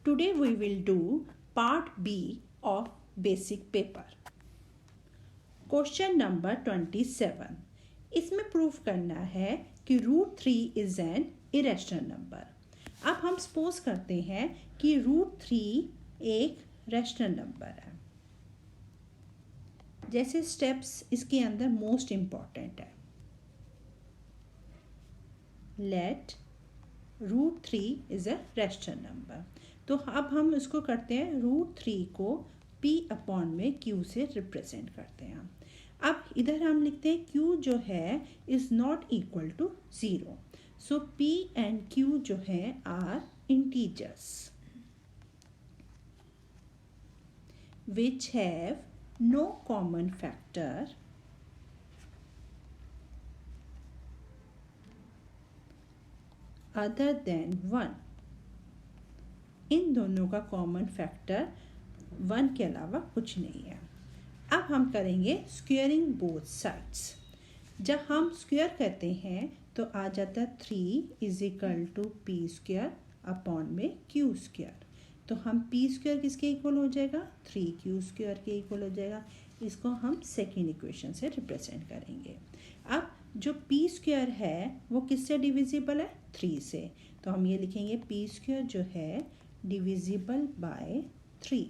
Today we will do part B of basic paper. Question number 27. इसमें proof करना है कि √3 इज एन इरेशनल नंबर. अब हम सपोज करते हैं कि √3 एक रैशनल नंबर है. जैसे स्टेप्स इसके अंदर मोस्ट इम्पॉर्टेंट है. Let √3 is a rational number. तो अब हम इसको करते हैं √3 को p/, में q से रिप्रेजेंट करते हैं. अब इधर हम लिखते हैं q जो है is not equal to 0. So p and q जो है are integers which have no common factor other than 1. इन दोनों का कॉमन फैक्टर 1 के अलावा कुछ नहीं है. अब हम करेंगे स्क्वेयरिंग बोथ साइड्स. जब हम स्क्वेयर करते हैं तो आ जाता है 3 = p² में q². तो हम p² किसके इक्वल हो जाएगा? 3q² के इक्वल हो जाएगा. इसको हम सेकेंड इक्वेशन से रिप्रेजेंट करेंगे. अब जो p² है वो किससे डिविजिबल है? 3 से. तो हम ये लिखेंगे p² जो है divisible by 3.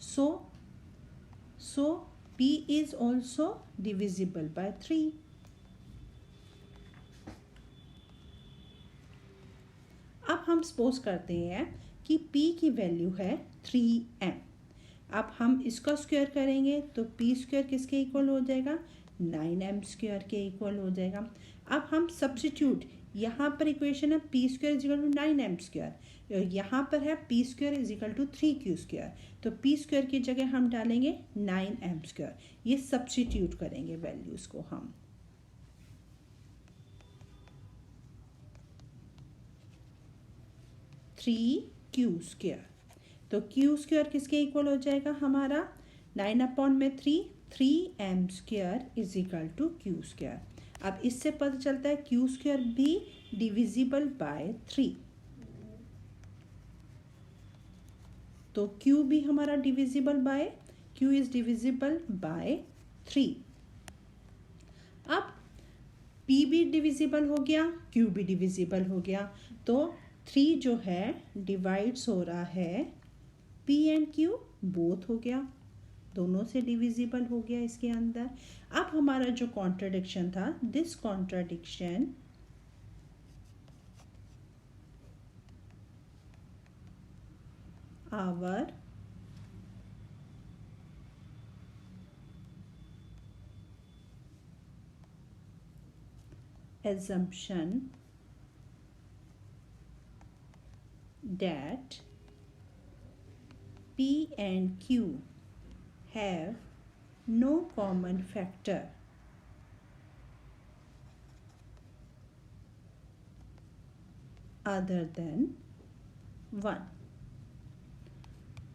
So p is also divisible by 3. अब हम सपोज करते हैं कि p की वैल्यू है 3m. अब हम इसका स्क्वायर करेंगे तो p² किसके इक्वल हो जाएगा? 9m² के इक्वल हो जाएगा. अब हम सब्स्टिट्यूट, यहाँ पर इक्वेशन है p² = 9m². यहाँ पर है p² = 3q². तो p² की जगह हम डालेंगे 9m². ये सब्स्टिट्यूट करेंगे वैल्यूज़ को हम. q². तो q² किसके इक्वल हो जाएगा हमारा? 9/3 3m² = q². अब इससे पता चलता है q² भी डिविजिबल बाय 3. तो q भी हमारा divisible by, q is divisible by 3. अब p भी डिविजिबल हो गया, q भी डिविजिबल हो गया. तो 3 जो है डिवाइड्स हो रहा है p एंड q बोथ हो गया, दोनों से डिविजिबल हो गया इसके अंदर. अब हमारा जो कॉन्ट्राडिक्शन था, this contradiction our assumption that p and q have no common factor other than 1.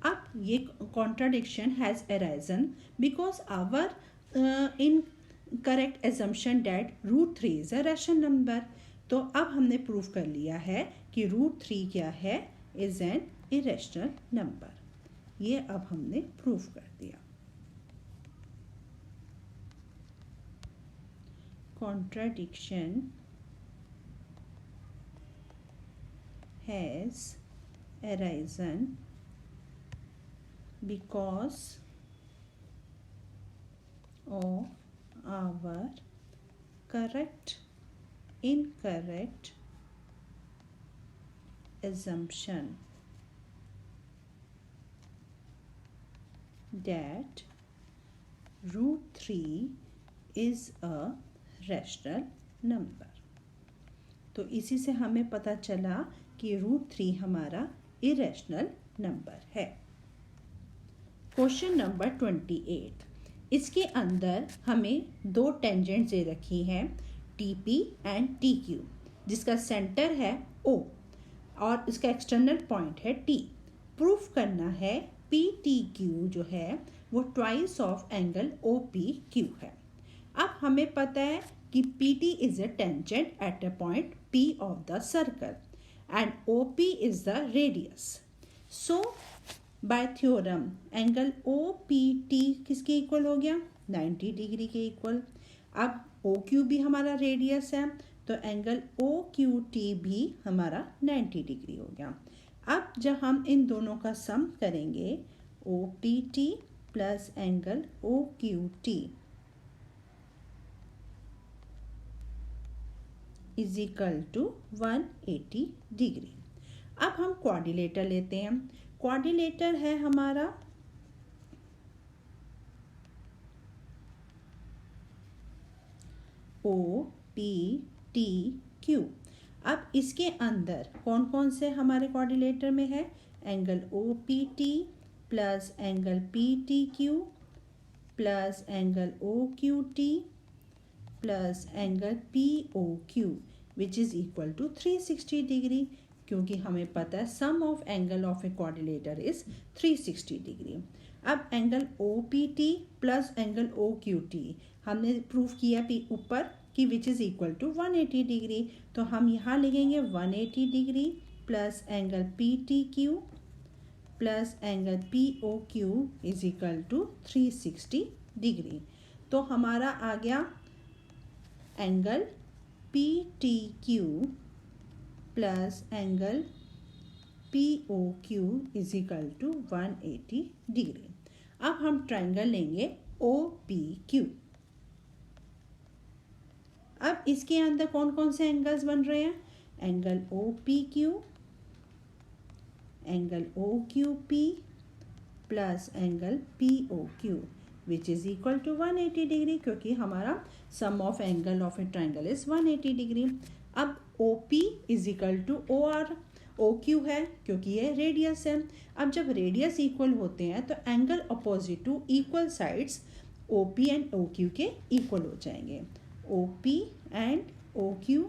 अब ये contradiction has arisen because our incorrect assumption that √3 is a rational number. तो अब हमने प्रूफ कर लिया है कि √3 क्या है? Is an irrational number. ये अब हमने प्रूफ कर दिया. Contradiction has arisen because of our incorrect assumption that √3 is a rational number. तो इसी से हमें पता चला कि √3 हमारा इरेशनल नंबर है. Question number 28. इसके अंदर हमें 2 टेंजेंट्स दे रखी हैं, TP एंड TQ, जिसका सेंटर है O और इसका एक्सटर्नल पॉइंट है T. प्रूफ करना है PTQ जो है वो ट्वाइस ऑफ एंगल OPQ है. अब हमें पता है कि PT is a tangent at a point P of the circle. and OP is the radius. So by theorem angle OPT किसके इक्वल हो गया? 90 डिग्री के इक्वल. अब OQ भी हमारा रेडियस है तो एंगल OQT भी हमारा 90 डिग्री हो गया. अब जब हम इन दोनों का सम करेंगे OPT plus angle OQT is equal to 180 degree. अब हम क्वाड्रिलेटर लेते हैं. क्वाड्रिलेटर है हमारा OPTQ. अब इसके अंदर कौन कौन से हमारे क्वाड्रिलेटर में है? Angle OPT plus angle PTQ plus angle OQT plus angle POQ which is equal to 360 degree, क्योंकि हमें पता है sum of angle of a quadrilateral is 360 degree. अब angle OPT plus angle OQT हमने प्रूव किया ऊपर कि which is equal to 180 degree, तो हम यहाँ लिखेंगे 180 degree plus angle PTQ plus angle POQ is equal to 360 degree. तो हमारा आ गया angle PTQ plus angle POQ is equal to 180 degree. अब हम ट्रायंगल लेंगे OPQ. अब इसके अंदर कौन कौन से एंगल्स बन रहे हैं? Angle OPQ, angle OQP plus angle POQ which is equal to 180 degree, क्योंकि हमारा sum of angle of a triangle is 180 degree. अब OP is equal to OR. OQ है क्योंकि ये रेडियस है. अब जब रेडियस इक्वल होते हैं तो angle opposite to equal sides OP and OQ के इक्वल हो जाएंगे. OP and OQ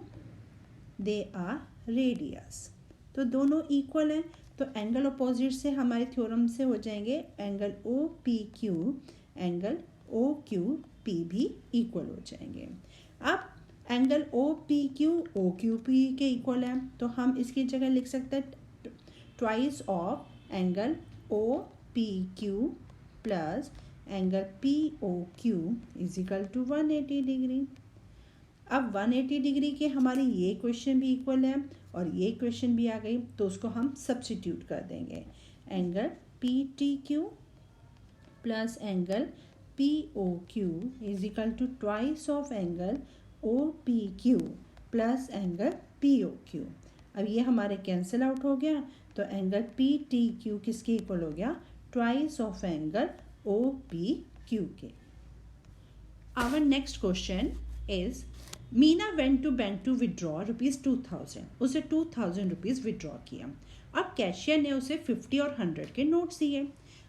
they are radius, तो दोनों इक्वल हैं, तो एंगल अपोजिट से हमारे थ्योरम से हो जाएंगे एंगल OPQ एंगल OQP भी इक्वल हो जाएंगे. अब एंगल OPQ OQP के इक्वल है, तो हम इसकी जगह लिख सकते हैं twice of angle OPQ plus angle POQ is equal to 180 degree. अब 180 डिग्री के हमारे ये क्वेश्चन भी इक्वल है और ये क्वेश्चन भी आ गई, तो उसको हम सब्स्टिट्यूट कर देंगे. Angle PTQ plus angle POQ is equal to twice of angle OPQ plus angle POQ. अब ये हमारे कैंसिल आउट हो गया, तो एंगल PTQ किसके इक्वल हो गया? ट्वाइस ऑफ एंगल OPQ के. Our next question is Meena went to bank to withdraw ₹2000. उसे 2000 रुपीज़ विड्रॉ किया. अब कैशियर ने उसे 50 और 100 के नोट्स दिए.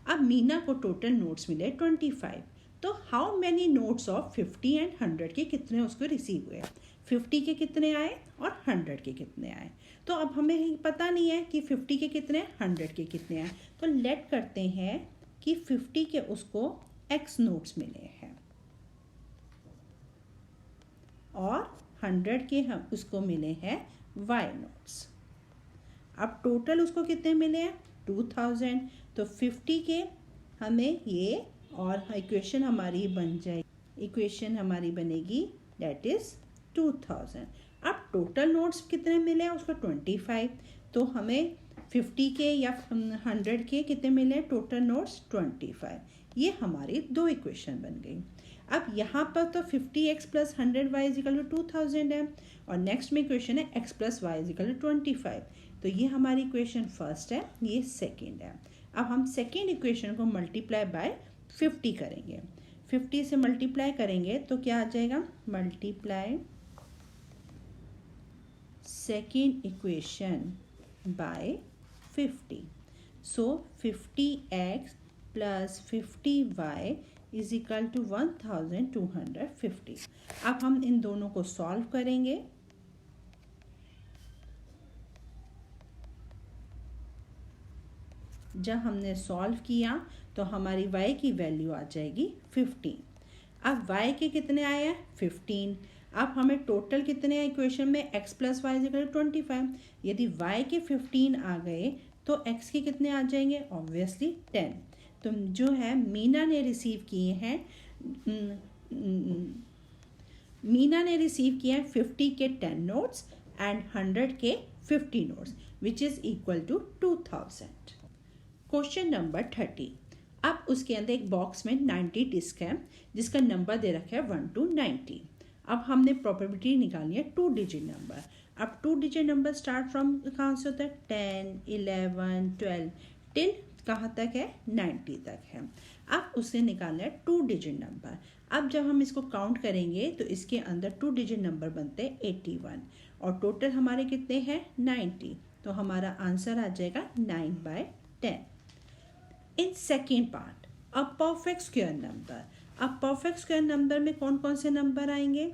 अब मीना को टोटल नोट्स मिले 25. तो how many notes of 50 and 100 के कितने उसको रिसीव हुए? 50 के कितने आए और 100 के कितने आए? तो अब हमें पता नहीं है कि 50 के कितने 100 के कितने आए, तो लेट करते हैं कि 50 के उसको X नोट्स मिले हैं और 100 के हम उसको मिले हैं Y नोट्स. अब टोटल उसको कितने मिले हैं? 2000. तो 50 के हमें ये और इक्वेशन हमारी बन जाएगी, इक्वेशन हमारी बनेगी दैट इज 2000. अब टोटल नोट्स कितने मिले हैं उसको 25. तो हमें 50 के या 100 के कितने मिले? Total notes 25. ये हमारी दो इक्वेशन बन गई. अब यहाँ पर तो 50x plus 100y is equal to 2000 है और नेक्स्ट में इक्वेशन है x plus y is equal to 25. तो ये हमारी इक्वेशन फर्स्ट है, ये सेकेंड है. अब हम सेकेंड इक्वेशन को मल्टीप्लाई बाय 50 करेंगे. 50 से मल्टीप्लाई करेंगे तो क्या आ जाएगा? Multiply second equation by 50. So 50x plus 50y is equal to 1250. अब हम इन दोनों को सॉल्व करेंगे. जब हमने सॉल्व किया तो हमारी y की वैल्यू आ जाएगी 15. अब y के कितने आए हैं? 15. अब हमें टोटल कितने हैं इक्वेशन में, x plus y is equal to 25। यदि y के 15 आ गए तो x के कितने आ जाएंगे, ऑब्वियसली 10। तो जो है मीना ने रिसीव किए हैं 50 के 10 नोट्स एंड 100 के 50 notes which is equal to 2000। Question number 30। अब उसके अंदर एक बॉक्स में 90 डिस्क है जिसका नंबर दे रखा है 1 to 90। अब हमने प्रोबेबिलिटी निकालनी है 2 डिजिट नंबर। अब 2 डिजिट नंबर स्टार्ट फ्रॉम कहाँ से होता है, 10, 11, 12 टिल कहाँ तक है, 90 तक है। अब उसे निकालना है 2 डिजिट नंबर। अब जब हम इसको काउंट करेंगे तो इसके अंदर 2 डिजिट नंबर बनते हैं 81 और टोटल हमारे कितने हैं 90। तो हमारा आंसर आ जाएगा 9/10। In second part, a perfect square number. अब परफेक्ट स्क्वायर नंबर में कौन कौन से नंबर आएंगे,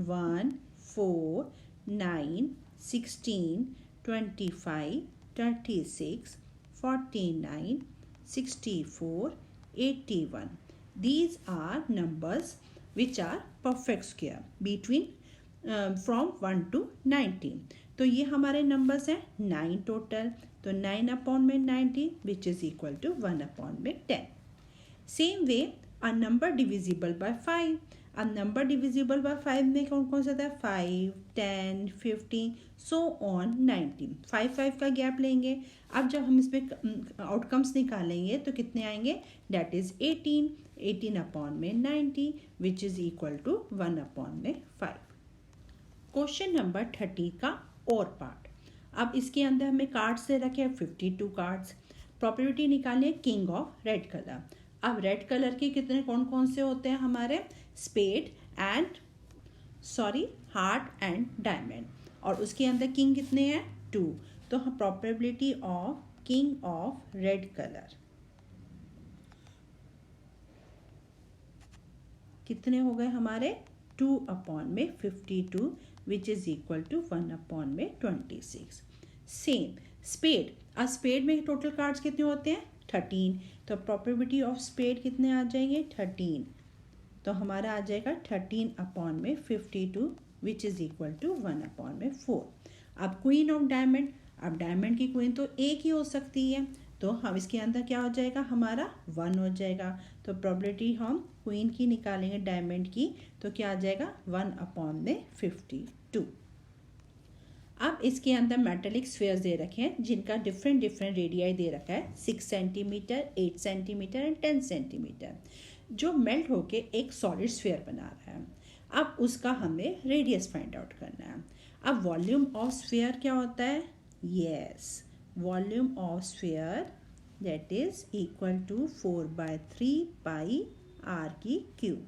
1, 4, 9, 16, 25, 36, 49, 64, 81। These are numbers which are perfect square between from 1 to 90। तो ये हमारे नंबर्स हैं 9 टोटल। तो 9 अपॉन में 90 which is equal to 1 upon में 10। Same way a number divisible by 5। अब नंबर डिविजिबल बाय 5 में कौन कौन सा था, 5, 10, 15 सो ऑन 90। 5 का गैप लेंगे। अब जब हम इसमें आउटकम्स निकालेंगे तो कितने आएंगे, डेट इज़ 18 अपॉन में 90 which is equal to 1 upon में 5। क्वेश्चन नंबर 30 का और पार्ट। अब इसके अंदर हमें कार्ड्स दे रखे हैं 52 कार्ड्स। प्रॉपर्टी निकालनी है किंग ऑफ रेड कलर। अब रेड कलर के कितने कौन कौन से होते हैं हमारे, spade and heart and diamond. और उसके अंदर किंग कितने हैं 2। तो हम probability of king of red colour कितने हो गए हमारे, 2 अपॉन में 52 which is equal to 1 upon में 26। Same spade. अब स्पेड में टोटल कार्ड्स कितने होते हैं 13। तो प्रॉपर्बिलिटी ऑफ स्पेड कितने आ जाएंगे 13। तो हमारा आ जाएगा 13 अपॉन में 52 which is equal to 1 upon में 4। अब क्वीन ऑफ डायमंड। अब डायमंड की क्वीन तो एक ही हो सकती है, तो हम इसके अंदर क्या हो जाएगा हमारा 1 हो जाएगा। तो प्रॉपर्बिलिटी हम क्वीन की निकालेंगे डायमंड की, तो क्या आ जाएगा 1 अपॉन में 52। अब इसके अंदर मेटेलिक स्फीयर्स दे रखे हैं जिनका डिफरेंट रेडियाई दे रखा है, 6 सेंटीमीटर, 8 सेंटीमीटर एंड 10 सेंटीमीटर, जो मेल्ट होके एक सॉलिड स्फीयर बना रहा है। अब उसका हमें रेडियस फाइंड आउट करना है। अब वॉल्यूम ऑफ स्फीयर क्या होता है, yes, volume of sphere that is equal to 4/3 pi r की क्यूब।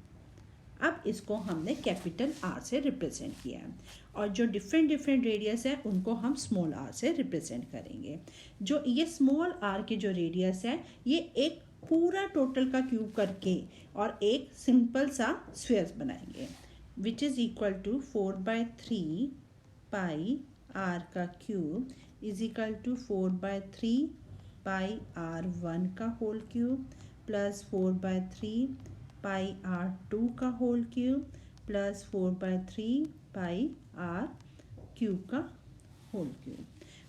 अब इसको हमने कैपिटल आर से रिप्रेजेंट किया है और जो डिफरेंट रेडियस है उनको हम स्मॉल आर से रिप्रेजेंट करेंगे। जो ये स्मॉल आर के जो रेडियस है ये एक पूरा टोटल का क्यूब करके और एक सिंपल सा स्फीयर बनाएंगे which is equal to 4/3 pi R का cube is equal to 4/3 pi R1 का whole cube plus 4/3 pi R2 का whole cube plus 4/3 pi R cube का होल क्यूब।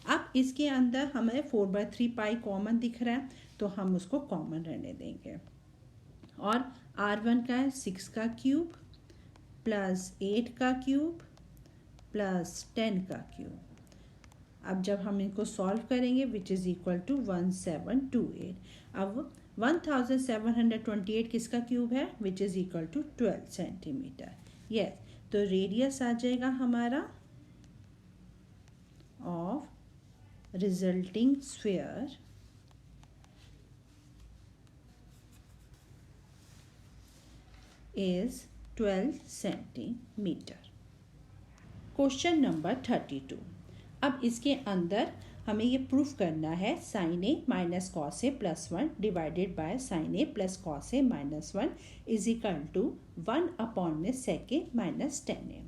अब इसके अंदर हमें 4/3 पाई कॉमन दिख रहा है तो हम उसको कॉमन रहने देंगे और R1 का है 6 का क्यूब प्लस 8 का क्यूब प्लस 10 का क्यूब। अब जब हम इनको सॉल्व करेंगे विच इज़ इक्वल टू 1728। अब 1728 किसका क्यूब है which is equal to 12 centimetre. Yes, तो रेडियस आ जाएगा हमारा of resulting sphere is 12 centimetre. Question number 32। अब इसके अंदर हमें ये प्रूफ करना है sign A minus cos A plus 1 divided by sin A plus cos A minus 1 is equal to 1 upon में सेक ए माइनस 10 ए।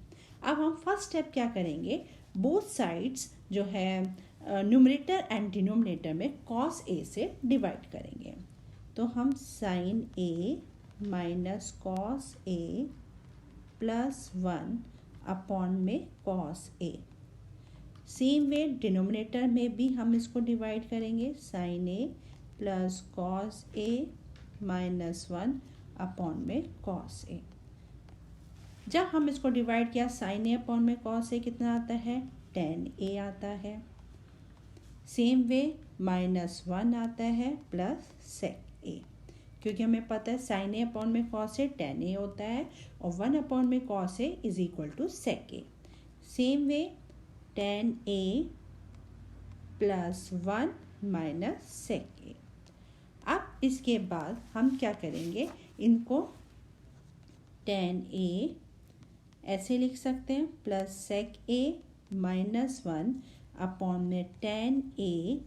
अब हम फर्स्ट स्टेप क्या करेंगे, बोथ साइड्स जो है न्यूमरेटर एंड डिनोमिनेटर में कॉस ए से डिवाइड करेंगे। तो हम sign A minus cos A plus 1 upon में कॉस ए। सेम वे डिनोमिनेटर में भी हम इसको डिवाइड करेंगे, sign A plus cos A minus 1 upon में कॉस ए। जब हम इसको डिवाइड किया साइन ए अपॉन में कॉस ए कितना आता है, टेन ए आता है। सेम वे -1 आता है प्लस सेक ए, क्योंकि हमें पता है साइन ए अपॉन में कॉस ए टेन ए होता है और 1 अपॉन में cos A is equal to sec A. Same way tan A plus 1 minus sec A. अब इसके बाद हम क्या करेंगे, इनको टेन ए ऐसे लिख सकते हैं प्लस सेक ए माइनस 1 अपॉन में ten A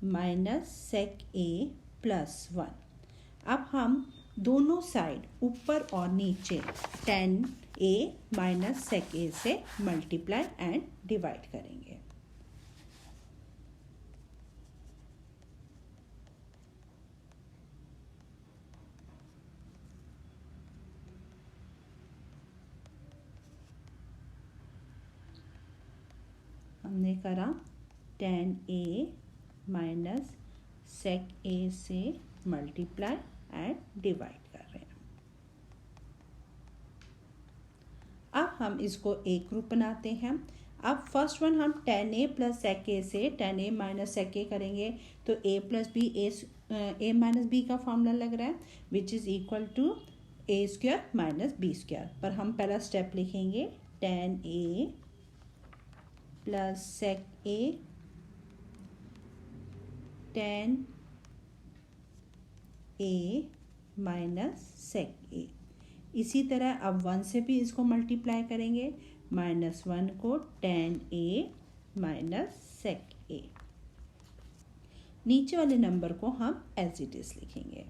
minus sec A plus 1। अब हम दोनों साइड ऊपर और नीचे ten A minus sec A से मल्टीप्लाई एंड डिवाइड करेंगे। हमने करा ten A minus sec A से मल्टीप्लाई एंड डिवाइड कर रहे हैं। अब हम इसको एक ग्रुप बनाते हैं। अब फर्स्ट वन हम tan A plus sec A से tan A minus sec A करेंगे, तो A plus B A minus B का फॉर्मूला लग रहा है which is equal to A square minus B square. पर हम पहला स्टेप लिखेंगे tan A plus sec A tan A minus sec A. इसी तरह अब 1 से भी इसको मल्टीप्लाई करेंगे, -1 को टेन ए माइनस सेक ए। नीचे वाले नंबर को हम एज इट इज लिखेंगे।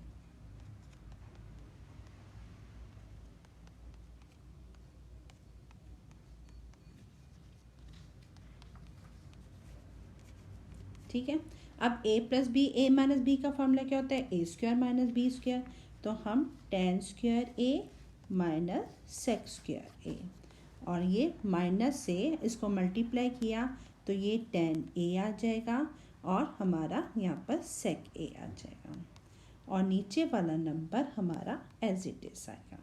ठीक है। अब a plus B A minus B का फॉर्मूला क्या होता है, A square minus B square. तो हम tan square A minus sec square A, और ये माइनस से इसको मल्टीप्लाई किया तो ये टेन ए आ जाएगा और हमारा यहाँ पर सेक ए आ जाएगा, और नीचे वाला नंबर हमारा एज इट इज आएगा।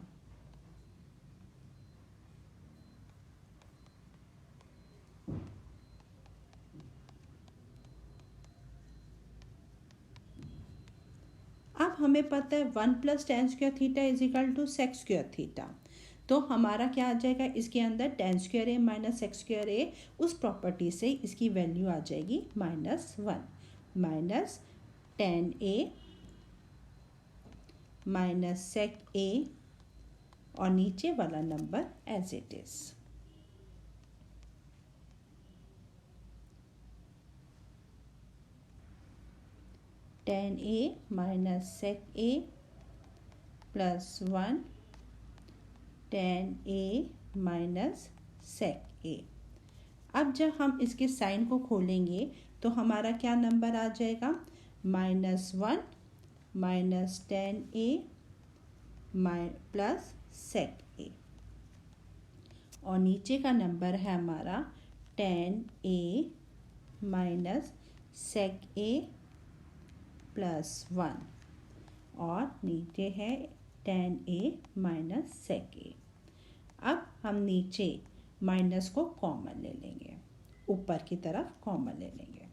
अब हमें पता है 1 plus tan square theta is equal to sec square theta, तो हमारा क्या आ जाएगा, इसके अंदर tan square A minus sec square A, उस प्रॉपर्टी से इसकी वैल्यू आ जाएगी -1 minus tan A minus sec A, और नीचे वाला number as it is. Tan A minus sec A plus 1 tan A minus sec A. अब जब हम इसके साइन को खोलेंगे तो हमारा क्या नंबर आ जाएगा, -1 minus tan A plus sec A, और नीचे का नंबर है हमारा ten A minus sec A plus 1, और नीचे है ten A minus sec A. अब हम नीचे माइनस को कॉमन ले लेंगे, ऊपर की तरफ कॉमन ले लेंगे।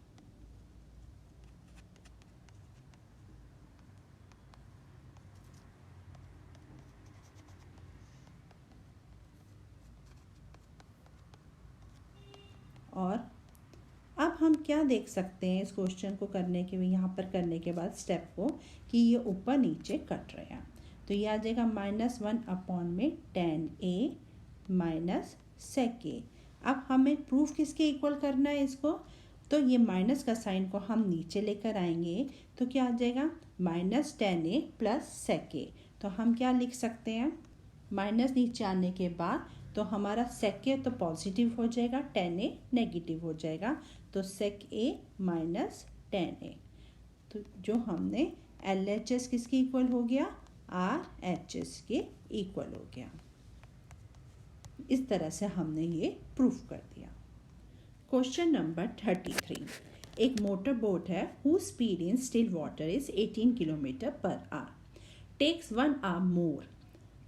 और अब हम क्या देख सकते हैं इस क्वेश्चन को करने के, यहाँ पर करने के बाद स्टेप को, कि ये ऊपर नीचे कट रहे हैं। तो ये आ जाएगा -1 अपॉन में ten A minus sec A. अब हमें प्रूफ किसके इक्वल करना है इसको, तो ये माइनस का साइन को हम नीचे लेकर आएंगे तो क्या आ जाएगा, minus tan A plus sec ए। तो हम क्या लिख सकते हैं, माइनस नीचे आने के बाद तो हमारा सेक ए तो पॉजिटिव हो जाएगा, टेन ए नेगेटिव हो जाएगा, तो सेक ए माइनस टेन ए। तो जो हमने एल एच एस किसके इक्वल हो गया, आर एच एस के इक्वल हो गया। इस तरह से हमने ये प्रूफ कर दिया। Question number 33। एक मोटर बोट है whose speed in still water is 18 kilometre per hour, takes 1 hour more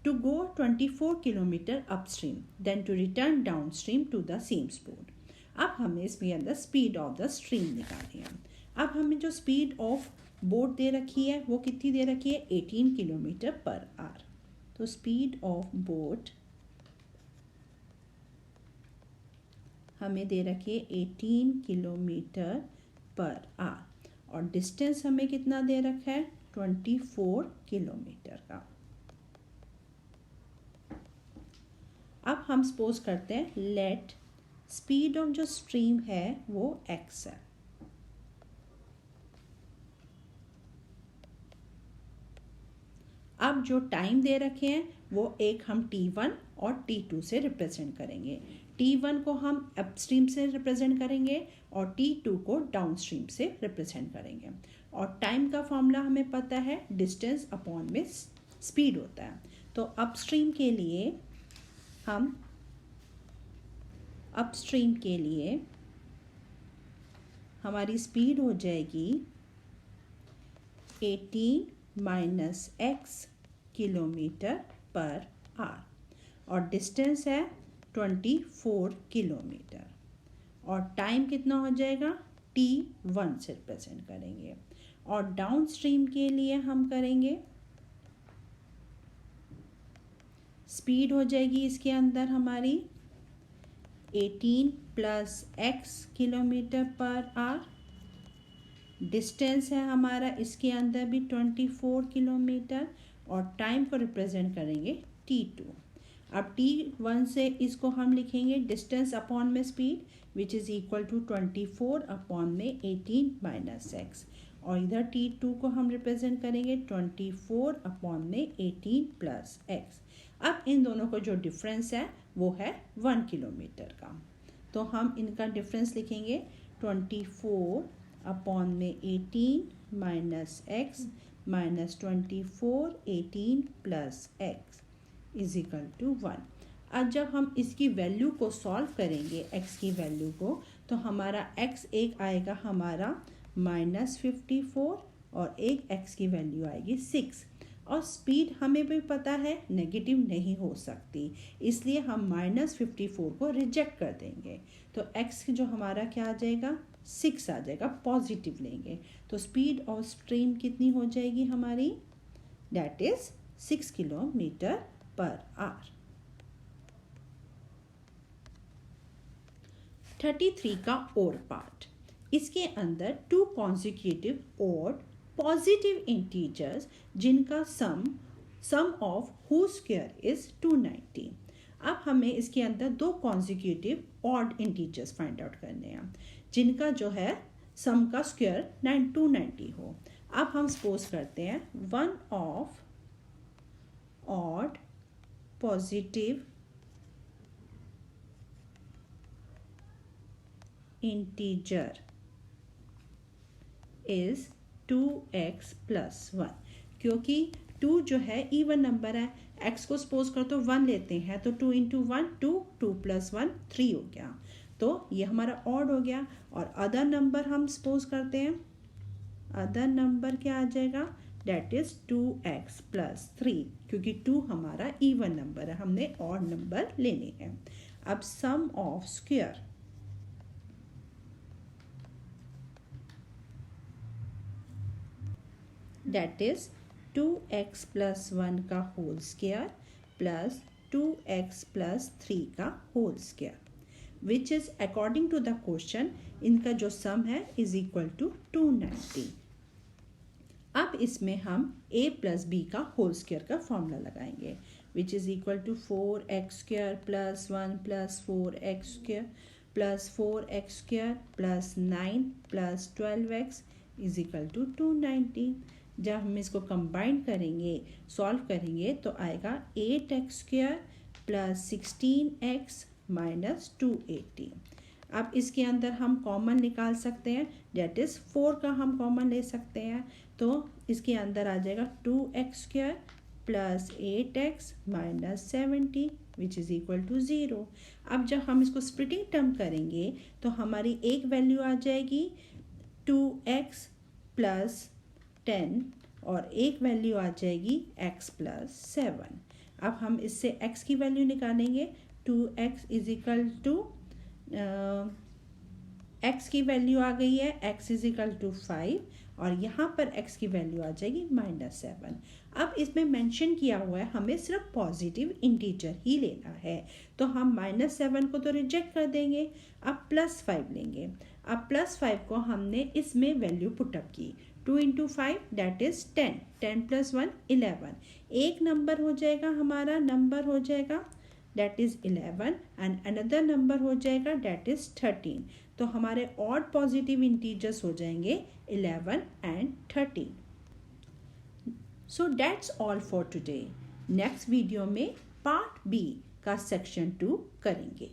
to go 24 kilometre upstream than to return downstream to the same spot. अब हमें इसमें अंदर स्पीड ऑफ द स्ट्रीम निकालनी है। अब हमें जो स्पीड ऑफ बोट दे रखी है वो कितनी दे रखी है, 18 किलोमीटर पर आवर। तो स्पीड ऑफ बोट हमें दे रखी है 18 किलोमीटर पर आवर और डिस्टेंस हमें कितना दे रखा है, 24 किलोमीटर का। अब हम सपोज करते हैं लेट स्पीड ऑफ जो स्ट्रीम है वो x है। अब जो टाइम दे रखे हैं वो एक हम t1 और t2 से रिप्रेजेंट करेंगे। t1 को हम अपस्ट्रीम से रिप्रेजेंट करेंगे और t2 को डाउनस्ट्रीम से रिप्रेजेंट करेंगे। और टाइम का फॉर्मूला हमें पता है, डिस्टेंस अपॉन में स्पीड होता है। तो अपस्ट्रीम के लिए हमारी स्पीड हो जाएगी 18 minus x kilometre per our और डिस्टेंस है 24 किलोमीटर और टाइम कितना हो जाएगा, t1 से रिप्रेजेंट करेंगे। और डाउन स्ट्रीम के लिए हम करेंगे, स्पीड हो जाएगी इसके अंदर हमारी 18 plus x kilometre per our, distance है हमारा इसके अंदर भी 24 किलोमीटर और टाइम को रिप्रेजेंट करेंगे t2। अब t1 से इसको हम लिखेंगे डिस्टेंस अपॉन में speed which is equal to 24 upon में 18 माइनस x और इधर t2 को हम रिप्रेजेंट करेंगे 24 अपॉन में 18 प्लस x। अब इन दोनों को जो डिफरेंस है वो है 1 किलोमीटर का, तो हम इनका डिफरेंस लिखेंगे 24 अपॉन में 18 minus x minus 24 18 plus x is equal to 1। अब जब हम इसकी वैल्यू को सॉल्व करेंगे x की वैल्यू को, तो हमारा x एक आएगा हमारा -54 और एक x की वैल्यू आएगी 6। और स्पीड हमें भी पता है नेगेटिव नहीं हो सकती, इसलिए हम -54 को रिजेक्ट कर देंगे। तो x जो हमारा क्या आ जाएगा, 6 आ जाएगा, पॉजिटिव लेंगे। तो स्पीड ऑफ स्ट्रीम कितनी हो जाएगी हमारी, that is 6 kilometre per our. 33 का और पार्ट, इसके अंदर 2 कॉन्जिक्यूटिव और पॉजिटिव इंटीजर्स जिनका सम ऑफ हु स्क्वायर इज 290। अब हमें इसके अंदर 2 consecutive odd integers find out करने हैं जिनका जो है सम का स्क्वायर 290 हो। अब हम सपोज करते हैं one of odd positive integer is 2x plus 1, क्योंकि 2 जो है इवन नंबर है, x को सपोज कर तो 1 लेते हैं तो 2 इंटू 1 2, 2 प्लस 1 3 हो गया, तो ये हमारा ऑड हो गया। और अदर नंबर हम सपोज करते हैं, अदर नंबर क्या आ जाएगा, डेट इज 2x प्लस 3, क्योंकि 2 हमारा इवन नंबर है, हमने ऑड नंबर लेने हैं। अब sum of square that is 2x plus 1 का whole square plus 2x plus 3 का whole square which is according to the question इनका जो सम है इज इक्वल टू 290। अब इसमें हम a प्लस b का होल स्क्वायर का फॉर्मूला लगाएंगे which is equal to 4x square plus 1 plus 4x square plus 4x square plus 9 plus 12x is equal to 290। जब हम इसको कंबाइन करेंगे, सॉल्व करेंगे, तो आएगा 8x square plus 16x minus 280। अब इसके अंदर हम कॉमन निकाल सकते हैं, डेट इज़ 4 का हम कॉमन ले सकते हैं, तो इसके अंदर आ जाएगा 2x square plus 8x minus 70 which is equal to 0। अब जब हम इसको स्प्लिटिंग टर्म करेंगे तो हमारी एक वैल्यू आ जाएगी 2x प्लस 10 और एक वैल्यू आ जाएगी x प्लस 7। अब हम इससे x की वैल्यू निकालेंगे। 2x is equal to x की वैल्यू आ गई है x इज इक्वल टू 5 और यहाँ पर x की वैल्यू आ जाएगी -7। अब इसमें मेंशन किया हुआ है हमें सिर्फ पॉजिटिव इंटीजर ही लेना है, तो हम -7 को तो रिजेक्ट कर देंगे। अब +5 लेंगे। अब +5 को हमने इसमें वैल्यू पुटअप की। 2 × 5 दैट इज़ 10, 10 + 1 11। एक नंबर हो जाएगा हमारा, नंबर हो जाएगा that is 11 and another number हो जाएगा दैट इज़ 13। तो हमारे ऑड पॉजिटिव इंटीजर्स हो जाएंगे 11 and 13। So that's all for today. Next video में पार्ट बी का सेक्शन 2 करेंगे।